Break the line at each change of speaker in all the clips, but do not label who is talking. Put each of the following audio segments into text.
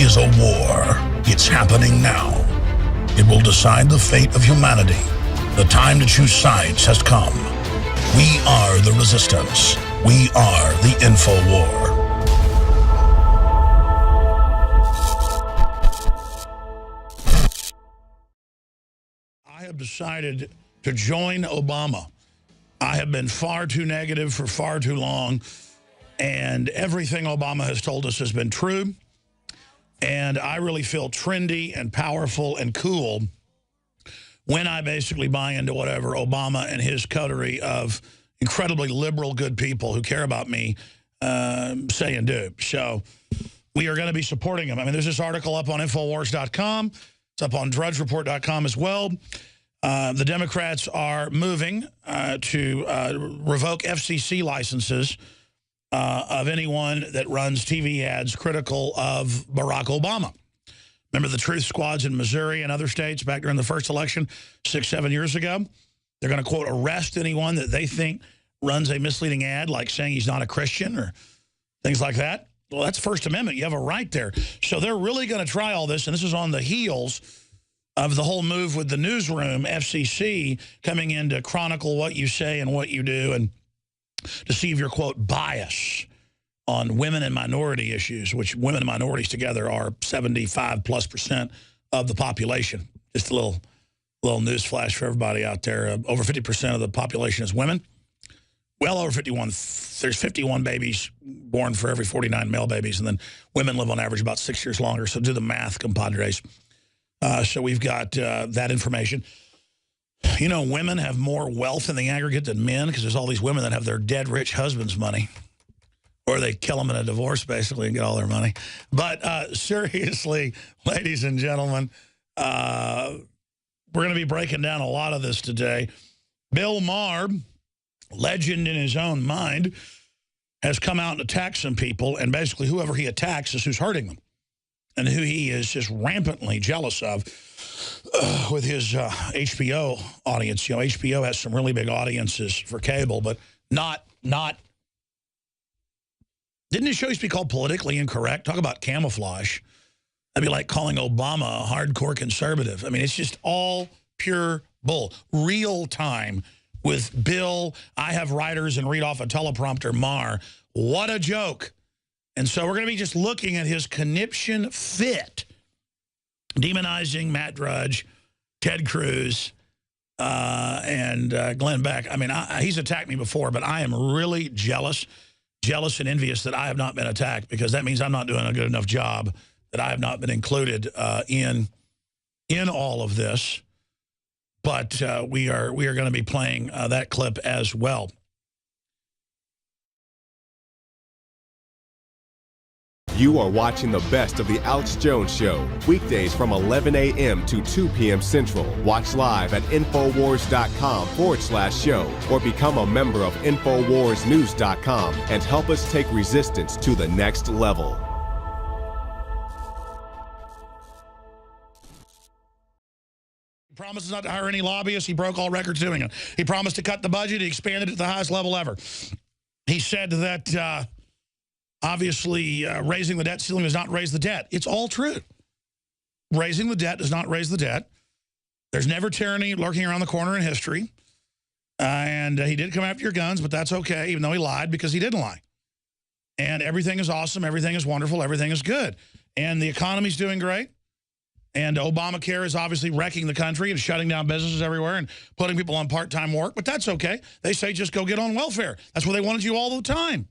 is a war. It's happening now. It will decide the fate of humanity. The time to choose sides has come. We are the resistance. We are the info war. I have decided to join Obama. I have been far too negative for far too long, and everything Obama has told us has been true. And I really feel trendy and powerful and cool when I basically buy into whatever Obama and his coterie of incredibly liberal, good people who care about me say and do. So we are going to be supporting him. I mean, there's this article up on Infowars.com. It's up on DrudgeReport.com as well. The Democrats are moving to revoke FCC licenses of anyone that runs TV ads critical of Barack Obama. Remember the truth squads in Missouri and other states back during the first election 6-7 years ago? They're going to, quote, arrest anyone that they think runs a misleading ad, like saying he's not a Christian or things like that. Well, that's First Amendment. You have a right there. So they're really going to try all this, and this is on the heels of the whole move with the newsroom, FCC, coming in to chronicle what you say and what you do and to see if you're, quote, bias on women and minority issues, which women and minorities together are 75+% of the population. Just a little news flash for everybody out there. Over 50% of the population is women. Well over 51. There's 51 babies born for every 49 male babies, and then women live on average about 6 years longer. So do the math, compadres. So we've got that information. You know, women have more wealth in the aggregate than men because there's all these women that have their dead rich husband's money. Or they kill them in a divorce, basically, and get all their money. But seriously, ladies and gentlemen, we're going to be breaking down a lot of this today. Bill Maher, legend in his own mind, has come out and attacked some people, and basically whoever he attacks is who's hurting them, and who he is just rampantly jealous of with his HBO audience. You know, HBO has some really big audiences for cable, but not. Didn't his show used to be called Politically Incorrect? Talk about camouflage. That'd be like calling Obama a hardcore conservative. I mean, it's just all pure bull. Real time with Bill. I have writers and read off a teleprompter. Maher. What a joke. And so we're going to be just looking at his conniption fit, demonizing Matt Drudge, Ted Cruz, and Glenn Beck. I mean, he's attacked me before, but I am really jealous and envious that I have not been attacked, because that means I'm not doing a good enough job, that I have not been included in all of this. But we are going to be playing that clip as well.
You are watching the best of the Alex Jones Show, weekdays from 11 a.m. to 2 p.m. Central. Watch live at Infowars.com/show or become a member of InfoWarsNews.com and help us take resistance to the next level.
He promises not to hire any lobbyists. He broke all records doing it. He promised to cut the budget. He expanded it to the highest level ever. He said that... obviously, raising the debt ceiling does not raise the debt. It's all true. Raising the debt does not raise the debt. There's never tyranny lurking around the corner in history. And he did come after your guns, but that's okay, even though he lied, because he didn't lie. And everything is awesome. Everything is wonderful. Everything is good. And the economy's doing great. And Obamacare is obviously wrecking the country and shutting down businesses everywhere and putting people on part-time work. But that's okay. They say just go get on welfare. That's what they wanted you all the time.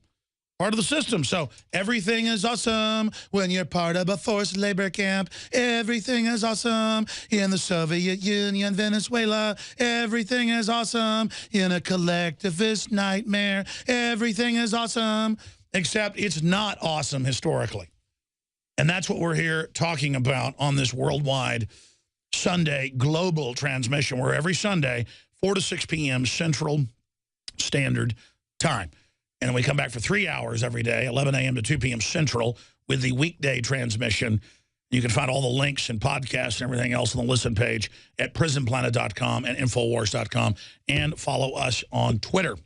Part of the system. So everything is awesome when you're part of a forced labor camp. Everything is awesome in the Soviet Union, Venezuela. Everything is awesome in a collectivist nightmare. Everything is awesome, except it's not awesome historically. And that's what we're here talking about on this worldwide Sunday global transmission, where every Sunday, 4 to 6 p.m. Central Standard Time. And we come back for 3 hours every day, 11 a.m. to 2 p.m. Central, with the weekday transmission. You can find all the links and podcasts and everything else on the listen page at prisonplanet.com and Infowars.com. And follow us on Twitter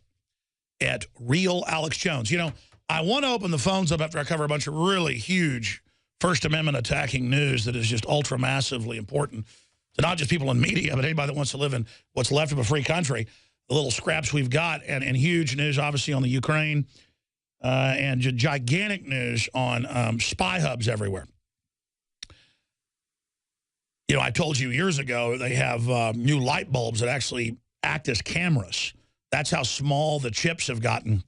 at Real Alex Jones. You know, I want to open the phones up after I cover a bunch of really huge First Amendment attacking news that is just ultra massively important to not just people in media, but anybody that wants to live in what's left of a free country. The little scraps we've got, and huge news, obviously, on the Ukraine, and gigantic news on spy hubs everywhere. You know, I told you years ago they have new light bulbs that actually act as cameras. That's how small the chips have gotten.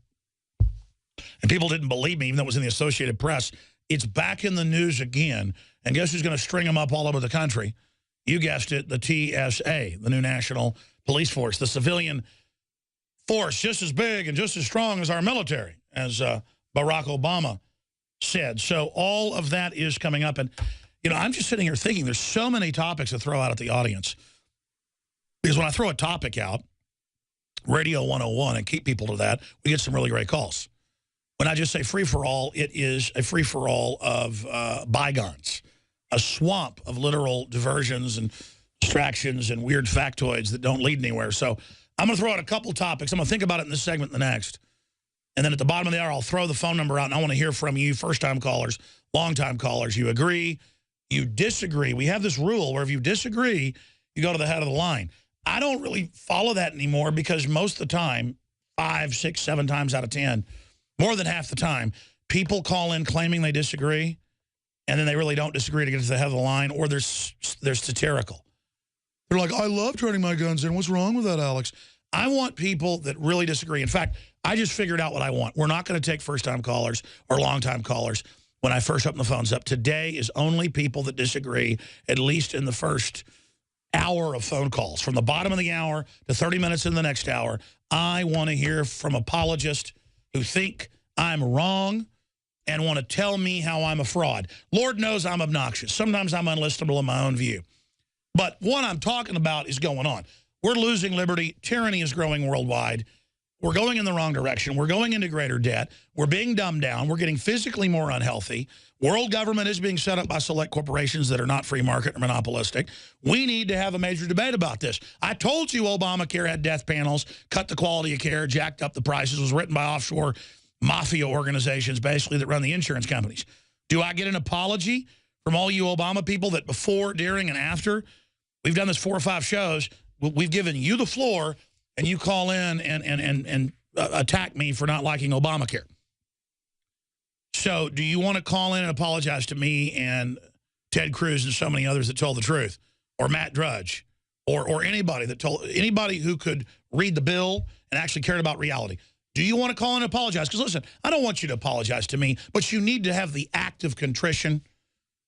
And people didn't believe me, even though it was in the Associated Press. It's back in the news again. And guess who's going to string them up all over the country? You guessed it, the TSA, the new National Police Force, the civilian force, just as big and just as strong as our military, as Barack Obama said. So all of that is coming up. And, you know, I'm just sitting here thinking there's so many topics to throw out at the audience. Because when I throw a topic out, Radio 101, and keep people to that, we get some really great calls. When I just say free-for-all, it is a free-for-all of bygones, a swamp of literal diversions and distractions and weird factoids that don't lead anywhere. So I'm going to throw out a couple topics. I'm going to think about it in this segment and the next. And then at the bottom of the hour, I'll throw the phone number out, and I want to hear from you, first-time callers, long-time callers. You agree, you disagree. We have this rule where if you disagree, you go to the head of the line. I don't really follow that anymore because most of the time, 5, 6, 7 times out of 10, more than half the time, people call in claiming they disagree, and then they really don't disagree to get to the head of the line, or they're satirical. They're like, I love turning my guns in. What's wrong with that, Alex? I want people that really disagree. In fact, I just figured out what I want. We're not going to take first-time callers or long-time callers when I first open the phones up. Today is only people that disagree, at least in the first hour of phone calls. From the bottom of the hour to 30 minutes in the next hour, I want to hear from apologists who think I'm wrong and want to tell me how I'm a fraud. Lord knows I'm obnoxious. Sometimes I'm unlistenable in my own view. But what I'm talking about is going on. We're losing liberty. Tyranny is growing worldwide. We're going in the wrong direction. We're going into greater debt. We're being dumbed down. We're getting physically more unhealthy. World government is being set up by select corporations that are not free market or monopolistic. We need to have a major debate about this. I told you Obamacare had death panels, cut the quality of care, jacked up the prices, was written by offshore mafia organizations, basically, that run the insurance companies. Do I get an apology from all you Obama people that before, during, and after? We've done this 4 or 5 shows. We've given you the floor, and you call in and attack me for not liking Obamacare. So do you want to call in and apologize to me and Ted Cruz and so many others that told the truth, or Matt Drudge, or anybody who could read the bill and actually cared about reality? Do you want to call in and apologize? Because listen, I don't want you to apologize to me, but you need to have the act of contrition,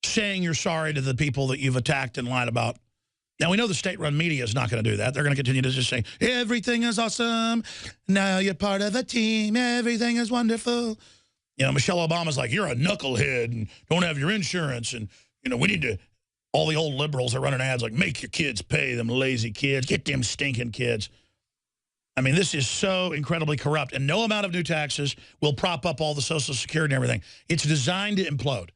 saying you're sorry to the people that you've attacked and lied about. Now, we know the state-run media is not going to do that. They're going to continue to just say, everything is awesome. Now you're part of the team. Everything is wonderful. You know, Michelle Obama's like, you're a knucklehead and don't have your insurance. And, you know, we need to, all the old liberals are running ads like, make your kids pay, them lazy kids. Get them stinking kids. I mean, this is so incredibly corrupt. And no amount of new taxes will prop up all the Social Security and everything. It's designed to implode.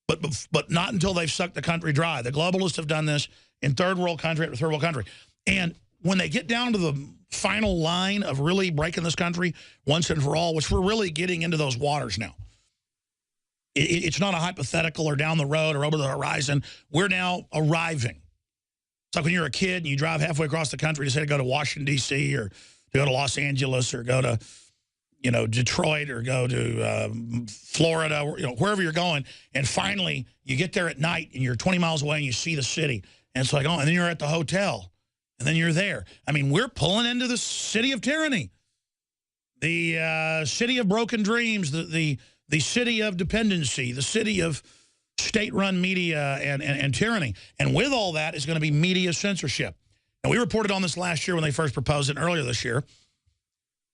But not until they've sucked the country dry. The globalists have done this in third world country after third world country. And when they get down to the final line of really breaking this country once and for all, which we're really getting into those waters now. It's not a hypothetical or down the road or over the horizon. We're now arriving. It's like when you're a kid and you drive halfway across the country to say to go to Washington, D.C. or to go to Los Angeles or go to, you know, Detroit or go to Florida, or, you know, wherever you're going. And finally, you get there at night and you're 20 miles away and you see the city. And it's like, oh, and then you're at the hotel. And then you're there. I mean, we're pulling into the city of tyranny. The city of broken dreams, the city of dependency, the city of state-run media and tyranny. And with all that is going to be media censorship. And we reported on this last year when they first proposed it, earlier this year.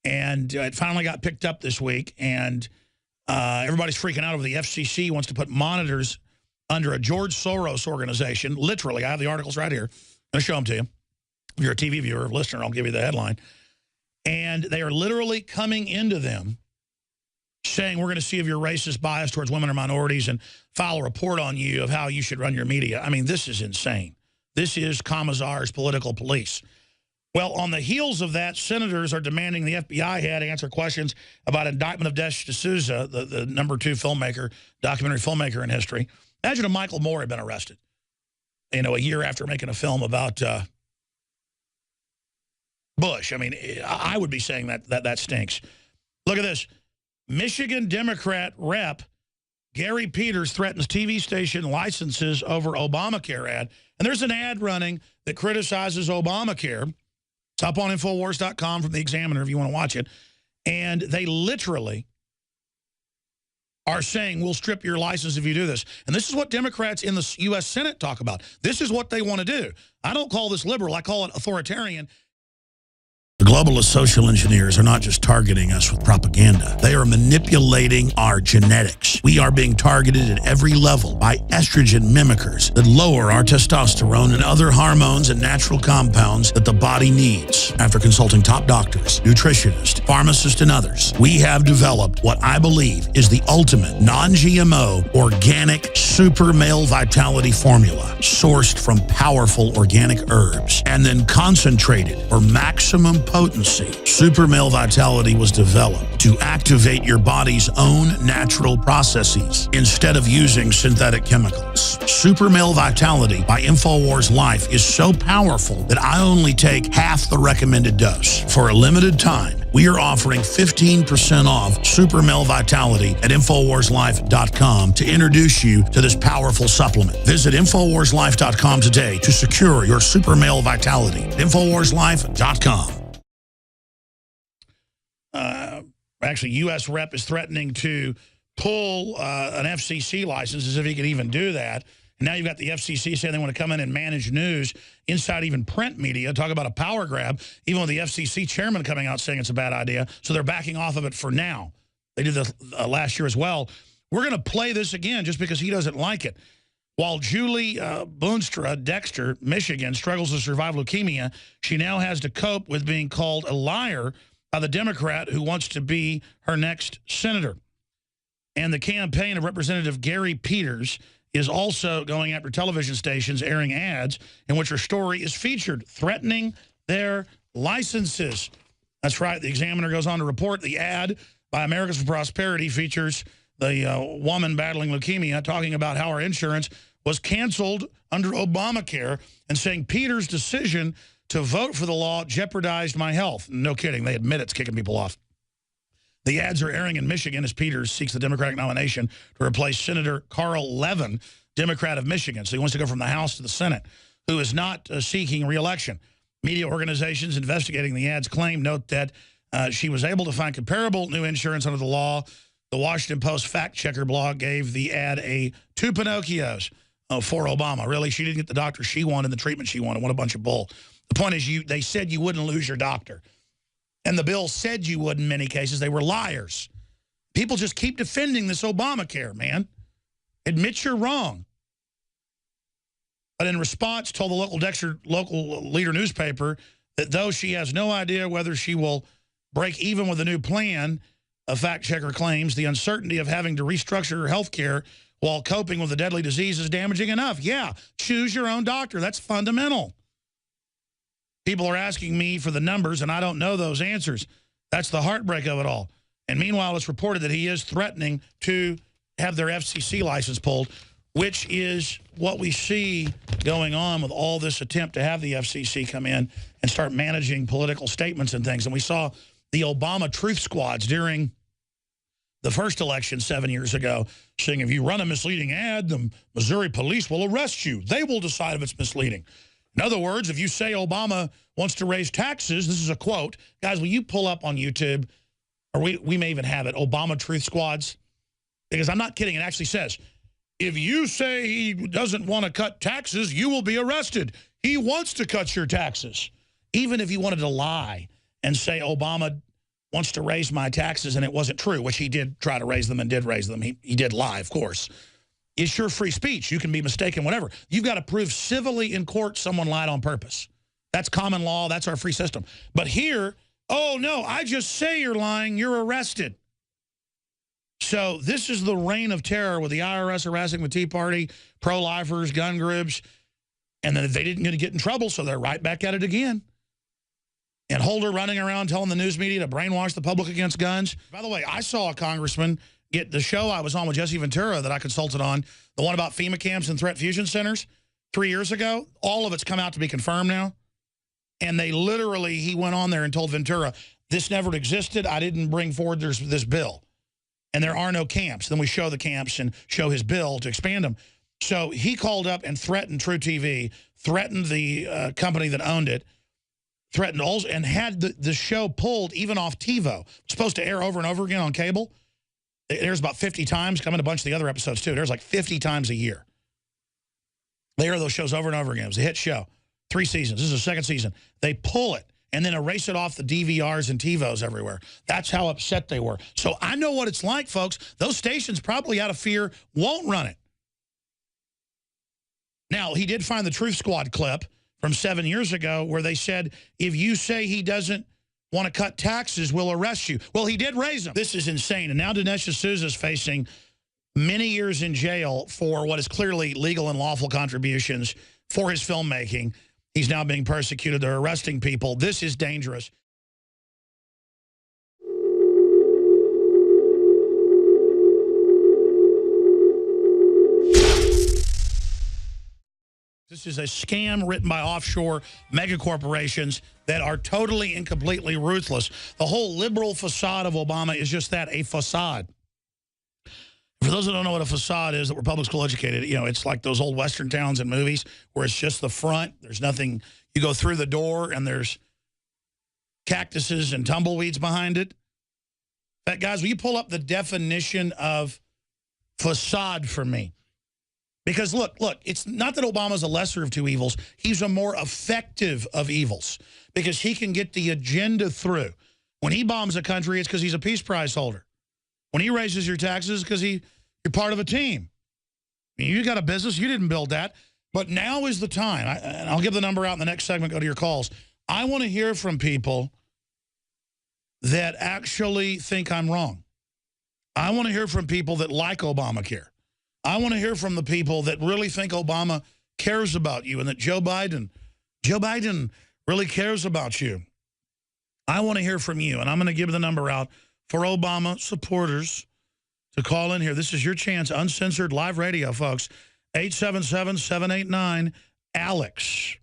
And it finally got picked up this week. And everybody's freaking out over the FCC wants to put monitors under a George Soros organization. Literally, I have the articles right here. I'm going to show them to you. If you're a TV viewer or listener, I'll give you the headline. And they are literally coming into them saying, we're going to see if you're racist, bias towards women or minorities, and file a report on you of how you should run your media. I mean, this is insane. This is Commissar's political police. Well, on the heels of that, senators are demanding the FBI head answer questions about indictment of Desh D'Souza, the #2 filmmaker, documentary filmmaker in history, Imagine if Michael Moore had been arrested, you know, a year after making a film about Bush. I mean, I would be saying that stinks. Look at this. Michigan Democrat rep Gary Peters threatens TV station licenses over Obamacare ad. And there's an ad running that criticizes Obamacare. It's up on Infowars.com from the Examiner if you want to watch it. And they literally are saying, we'll strip your license if you do this. And this is what Democrats in the U.S. Senate talk about. This is what they want to do. I don't call this liberal. I call it authoritarian. The globalist social engineers are not just targeting us with propaganda. They are manipulating our genetics. We are being targeted at every level by estrogen mimickers that lower our testosterone and other hormones and natural compounds that the body needs. After consulting top doctors, nutritionists, pharmacists, and others, we have developed what I believe is the ultimate non-GMO organic super male vitality formula sourced from powerful organic herbs and then concentrated for maximum potency. Super Male Vitality was developed to activate your body's own natural processes instead of using synthetic chemicals. Super Male Vitality by InfoWars Life is so powerful that I only take half the recommended dose. For a limited time, we are offering 15% off Super Male Vitality at InfoWarsLife.com to introduce you to this powerful supplement. Visit InfoWarsLife.com today to secure your Super Male Vitality. InfoWarsLife.com. Actually, U.S. rep is threatening to pull an FCC license as if he could even do that. And now you've got the FCC saying they want to come in and manage news inside even print media. Talk about a power grab, even with the FCC chairman coming out saying it's a bad idea. So they're backing off of it for now. They did this last year as well. We're going to play this again just because he doesn't like it. While Julie Boonstra, Dexter, Michigan, struggles to survive leukemia, she now has to cope with being called a liar by the Democrat who wants to be her next senator. And the campaign of Representative Gary Peters is also going after television stations airing ads in which her story is featured, threatening their licenses. That's right. The Examiner goes on to report the ad by Americans for Prosperity features the woman battling leukemia talking about how her insurance was canceled under Obamacare and saying Peters' decision to vote for the law jeopardized my health. No kidding. They admit it's kicking people off. The ads are airing in Michigan as Peters seeks the Democratic nomination to replace Senator Carl Levin, Democrat of Michigan. So he wants to go from the House to the Senate, who is not seeking re-election. Media organizations investigating the ads claim note that she was able to find comparable new insurance under the law. The Washington Post fact-checker blog gave the ad a 2 Pinocchios for Obama. Really, she didn't get the doctor she wanted, the treatment she wanted. What a bunch of bull. The point is, they said you wouldn't lose your doctor. And the bill said you would in many cases. They were liars. People just keep defending this Obamacare, man. Admit you're wrong. But in response, told the local leader newspaper that though she has no idea whether she will break even with the new plan, a fact-checker claims the uncertainty of having to restructure her health care while coping with the deadly disease is damaging enough. Yeah, choose your own doctor. That's fundamental. People are asking me for the numbers, and I don't know those answers. That's the heartbreak of it all. And meanwhile, it's reported that he is threatening to have their FCC license pulled, which is what we see going on with all this attempt to have the FCC come in and start managing political statements and things. And we saw the Obama truth squads during the first election 7 years ago saying if you run a misleading ad, the Missouri police will arrest you. They will decide if it's misleading. In other words, if you say Obama wants to raise taxes, this is a quote. Guys, will you pull up on YouTube, or we may even have it, Obama truth squads? Because I'm not kidding. It actually says, if you say he doesn't want to cut taxes, you will be arrested. He wants to cut your taxes. Even if you wanted to lie and say Obama wants to raise my taxes and it wasn't true, which he did try to raise them and did raise them. He did lie, of course. It's your free speech. You can be mistaken, whatever. You've got to prove civilly in court someone lied on purpose. That's common law. That's our free system. But here, oh, no, I just say you're lying. You're arrested. So this is the reign of terror with the IRS harassing the Tea Party, pro-lifers, gun groups, and then they didn't get in trouble, so they're right back at it again. And Holder running around telling the news media to brainwash the public against guns. By the way, I saw a congressman Yet the show I was on with Jesse Ventura that I consulted on, the one about FEMA camps and threat fusion centers 3 years ago, all of it's come out to be confirmed now. And they literally, he went on there and told Ventura, this never existed. I didn't bring forward this bill. And there are no camps. Then we show the camps and show his bill to expand them. So he called up and threatened True TV, threatened the company that owned it, threatened also, and had the show pulled even off TiVo. It's supposed to air over and over again on cable. It airs about 50 times. Come in a bunch of the other episodes, too. It airs like 50 times a year. They air those shows over and over again. It was a hit show. 3 seasons. This is the second season. They pull it and then erase it off the DVRs and TiVos everywhere. That's how upset they were. So I know what it's like, folks. Those stations probably out of fear won't run it. Now, he did find the Truth Squad clip from 7 years ago where they said, if you say he doesn't want to cut taxes, we'll arrest you. Well, he did raise them. This is insane. And now Dinesh D'Souza is facing many years in jail for what is clearly legal and lawful contributions for his filmmaking. He's now being persecuted. They're arresting people. This is dangerous. This is a scam written by offshore mega corporations that are totally and completely ruthless. The whole liberal facade of Obama is just that, a facade. For those that don't know what a facade is, that we're public school educated, you know, it's like those old Western towns and movies where it's just the front. There's nothing. You go through the door and there's cactuses and tumbleweeds behind it. But guys, will you pull up the definition of facade for me? Because look, it's not that Obama's a lesser of two evils. He's a more effective of evils because he can get the agenda through. When he bombs a country, it's because he's a Peace Prize holder. When he raises your taxes, because you're part of a team. I mean, you got a business. You didn't build that. But now is the time. And I'll give the number out in the next segment. Go to your calls. I want to hear from people that actually think I'm wrong. I want to hear from people that like Obamacare. I want to hear from the people that really think Obama cares about you and that Joe Biden really cares about you. I want to hear from you, and I'm going to give the number out for Obama supporters to call in here. This is your chance, uncensored live radio, folks. 877-789-ALEX,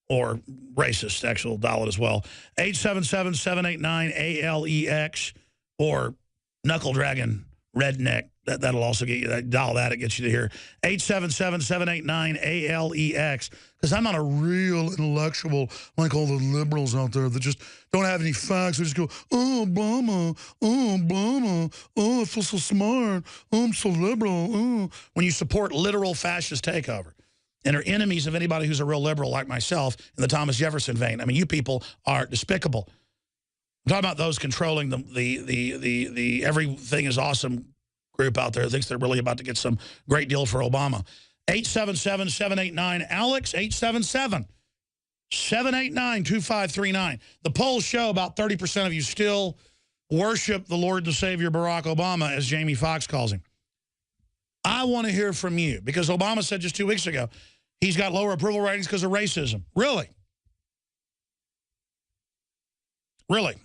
or racist, actual dial it as well. 877-789-ALEX, or knuckle dragon redneck. That'll also get you, dial that, it gets you to here. 877-789-ALEX. Because I'm not a real intellectual like all the liberals out there that just don't have any facts. They just go, oh, Obama, oh, I feel so smart, oh, I'm so liberal, oh. When you support literal fascist takeover and are enemies of anybody who's a real liberal like myself in the Thomas Jefferson vein, I mean, you people are despicable. I'm talking about those controlling the everything is awesome group out there thinks they're really about to get some great deal for Obama. 877-789-ALEX, 877-789-2539. The polls show about 30% of you still worship the Lord and Savior Barack Obama, as Jamie Foxx calls him. I want to hear from you, because Obama said just 2 weeks ago he's got lower approval ratings because of racism. Really? Really?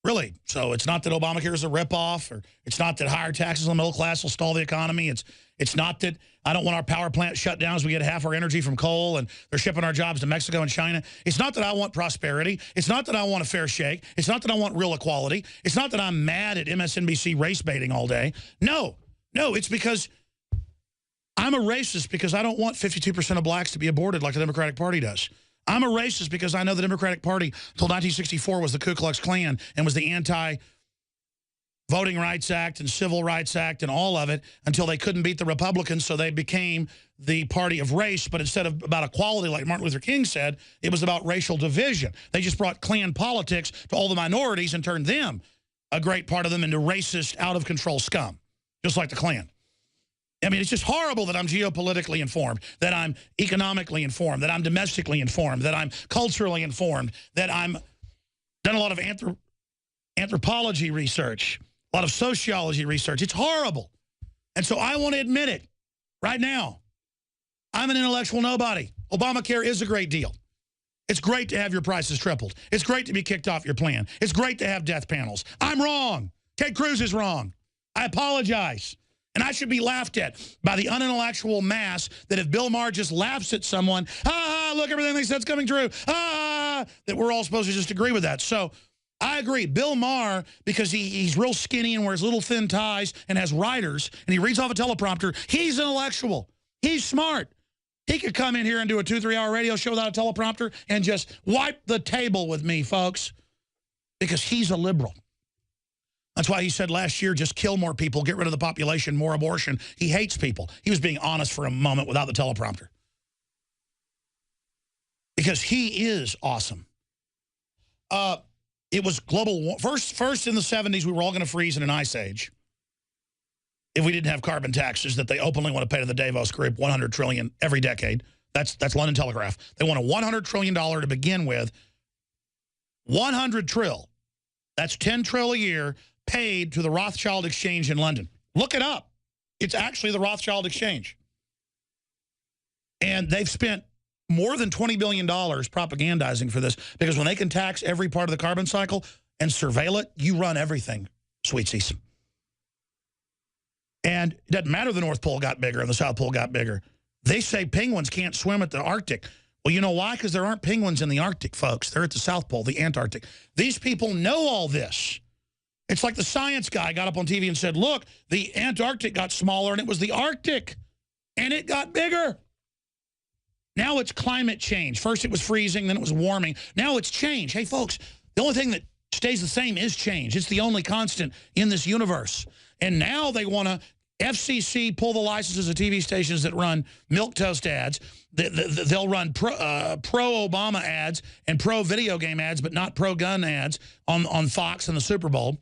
Really. So it's not that Obamacare is a ripoff, or it's not that higher taxes on the middle class will stall the economy. It's not that I don't want our power plant shut down as we get half our energy from coal and they're shipping our jobs to Mexico and China. It's not that I want prosperity. It's not that I want a fair shake. It's not that I want real equality. It's not that I'm mad at MSNBC race baiting all day. No, it's because I'm a racist because I don't want 52% of blacks to be aborted like the Democratic Party does. I'm a racist because I know the Democratic Party until 1964 was the Ku Klux Klan and was the anti-Voting Rights Act and Civil Rights Act and all of it until they couldn't beat the Republicans, so they became the party of race. But instead of about equality, like Martin Luther King said, it was about racial division. They just brought Klan politics to all the minorities and turned them, a great part of them, into racist, out-of-control scum, just like the Klan. I mean, it's just horrible that I'm geopolitically informed, that I'm economically informed, that I'm domestically informed, that I'm culturally informed, that I'm done a lot of anthropology research, a lot of sociology research. It's horrible. And so I want to admit it right now. I'm an intellectual nobody. Obamacare is a great deal. It's great to have your prices tripled. It's great to be kicked off your plan. It's great to have death panels. I'm wrong. Ted Cruz is wrong. I apologize. And I should be laughed at by the unintellectual mass that if Bill Maher just laughs at someone, look, everything they said's coming true, that we're all supposed to just agree with that. So I agree. Bill Maher, because he's real skinny and wears little thin ties and has writers, and he reads off a teleprompter, he's intellectual. He's smart. He could come in here and do a 2-3 hour radio show without a teleprompter and just wipe the table with me, folks, because he's a liberal. That's why he said last year, just kill more people, get rid of the population, more abortion. He hates people. He was being honest for a moment without the teleprompter. Because he is awesome. It was global. First in the 70s, we were all going to freeze in an ice age if we didn't have carbon taxes that they openly want to pay to the Davos group, $100 trillion every decade. That's London Telegraph. They want a $100 trillion to begin with. 100 trill. That's 10 trill a year paid to the Rothschild Exchange in London. Look it up. It's actually the Rothschild Exchange. And they've spent more than $20 billion propagandizing for this, because when they can tax every part of the carbon cycle and surveil it, you run everything, sweetsies. And it doesn't matter the North Pole got bigger and the South Pole got bigger. They say penguins can't swim at the Arctic. Well, you know why? Because there aren't penguins in the Arctic, folks. They're at the South Pole, the Antarctic. These people know all this. It's like the science guy got up on TV and said, look, the Antarctic got smaller and it was the Arctic. And it got bigger. Now it's climate change. First it was freezing, then it was warming. Now it's change. Hey, folks, the only thing that stays the same is change. It's the only constant in this universe. And now they want to FCC pull the licenses of TV stations that run milquetoast ads. They'll run pro-Obama ads and pro-video game ads, but not pro-gun ads on Fox and the Super Bowl.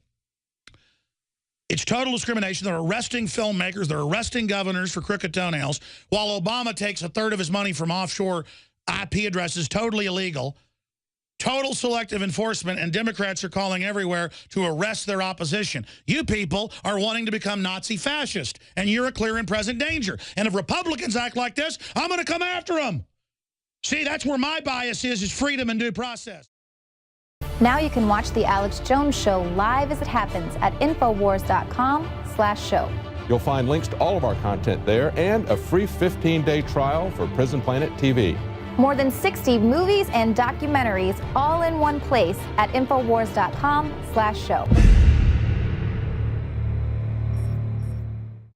It's total discrimination. They're arresting filmmakers. They're arresting governors for crooked toenails, while Obama takes a third of his money from offshore IP addresses, totally illegal. Total selective enforcement, and Democrats are calling everywhere to arrest their opposition. You people are wanting to become Nazi fascist, and you're a clear and present danger. And if Republicans act like this, I'm going to come after them. See, that's where my bias is freedom and due process.
Now you can watch The Alex Jones Show live as it happens at Infowars.com/show.
You'll find links to all of our content there and a free 15-day trial for Prison Planet TV.
More than 60 movies and documentaries all in one place at Infowars.com/show.